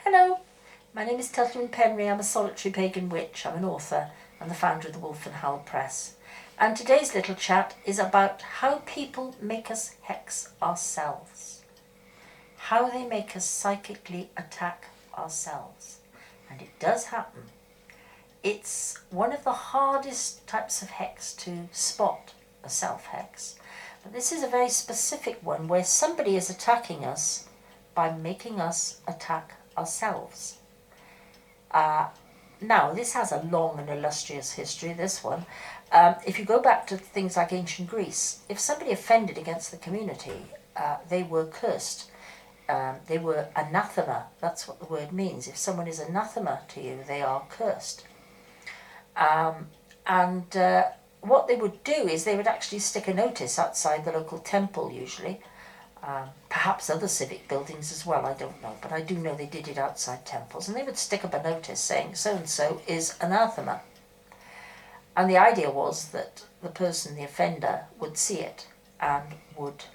Hello, my name is Tylluan. I'm a solitary pagan witch. I'm an author and the founder of the Wolf and Howl Press. And today's little chat is about how people make us hex ourselves. How they make us psychically attack ourselves. And it does happen. It's one of the hardest types of hex to spot, a self-hex. But this is a very specific one where somebody is attacking us by making us attack ourselves. Now, this has a long and illustrious history, this one. If you go back to things like ancient Greece, if somebody offended against the community, they were cursed. They were anathema. That's what the word means. If someone is anathema to you, they are cursed. What they would do is they would actually stick a notice outside the local temple, usually. Perhaps other civic buildings as well, I don't know, but I do know they did it outside temples, and they would stick up a notice saying so-and-so is anathema. And the idea was that the person, the offender, would see it and would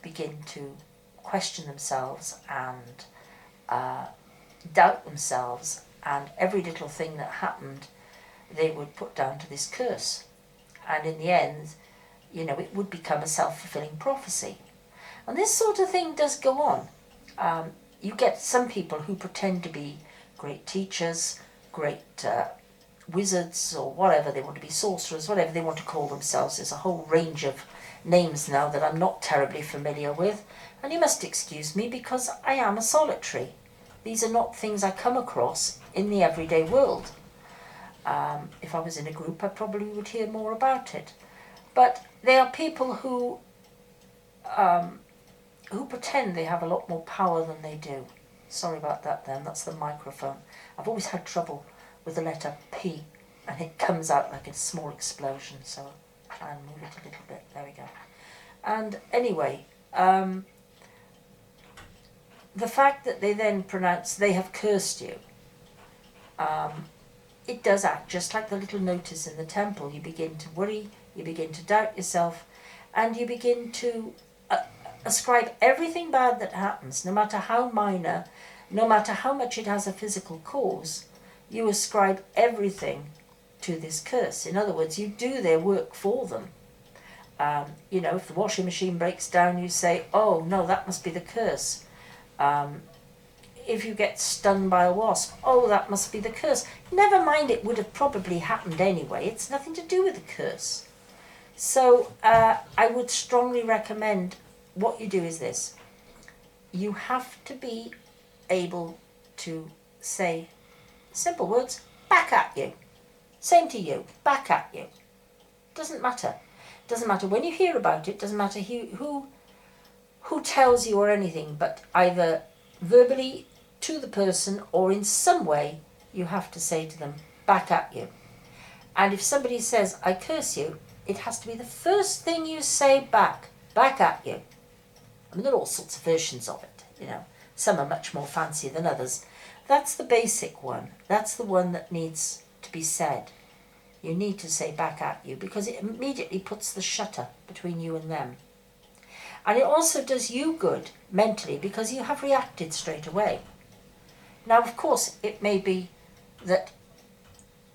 begin to question themselves and doubt themselves, and every little thing that happened they would put down to this curse. And in the end, it would become a self-fulfilling prophecy. And this sort of thing does go on. You get some people who pretend to be great teachers, great wizards, or whatever. They want to be sorcerers, whatever they want to call themselves. There's a whole range of names now that I'm not terribly familiar with. And you must excuse me because I am a solitary. These are not things I come across in the everyday world. If I was in a group, I probably would hear more about it. But they are people who pretend they have a lot more power than they do. Sorry about that then, that's the microphone. I've always had trouble with the letter P, and it comes out like a small explosion, so I'll try and move it a little bit. There we go. And anyway, the fact that they then pronounce they have cursed you, it does act just like the little notice in the temple. You begin to worry, you begin to doubt yourself, and you begin to ascribe everything bad that happens, no matter how minor, no matter how much it has a physical cause, you ascribe everything to this curse. In other words, you do their work for them. If the washing machine breaks down, you say, oh no, that must be the curse. If you get stung by a wasp, oh, that must be the curse. Never mind, it would have probably happened anyway. It's nothing to do with the curse. So I would strongly recommend what you do is this. You have to be able to say simple words, back at you. Same to you, back at you. Doesn't matter. Doesn't matter when you hear about it, doesn't matter who tells you or anything, but either verbally to the person or in some way you have to say to them, back at you. And if somebody says, I curse you, it has to be the first thing you say back at you. I mean, there are all sorts of versions of it, Some are much more fancy than others. That's the basic one. That's the one that needs to be said. You need to say back at you because it immediately puts the shutter between you and them. And it also does you good mentally because you have reacted straight away. Now, of course, it may be that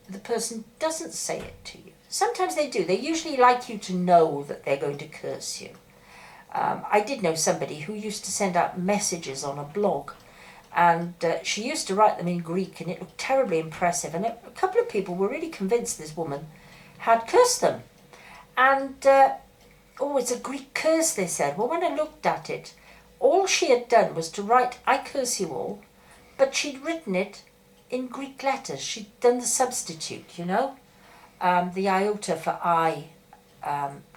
the person doesn't say it to you. Sometimes they do. They usually like you to know that they're going to curse you. I did know somebody who used to send out messages on a blog, and she used to write them in Greek, and it looked terribly impressive. And a couple of people were really convinced this woman had cursed them. And, it's a Greek curse, they said. Well, when I looked at it, all she had done was to write, I curse you all, but she'd written it in Greek letters. She'd done the substitute, the iota for I,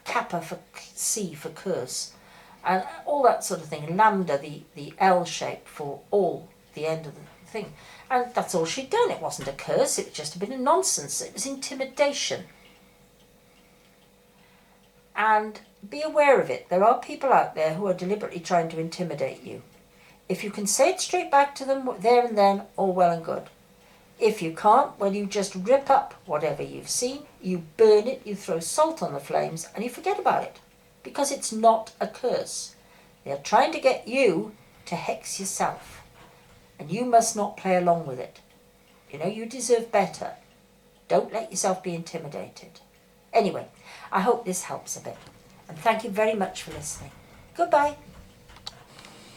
kappa for C for curse, and all that sort of thing, lambda, the L shape for all, the end of the thing. And that's all she'd done. It wasn't a curse, it was just a bit of nonsense. It was intimidation. And be aware of it. There are people out there who are deliberately trying to intimidate you. If you can say it straight back to them there and then, all well and good. If you can't, well, you just rip up whatever you've seen, you burn it, you throw salt on the flames, and you forget about it. Because it's not a curse. They're trying to get you to hex yourself. and you must not play along with it. You know, you deserve better. Don't let yourself be intimidated. Anyway, I hope this helps a bit. And thank you very much for listening. Goodbye.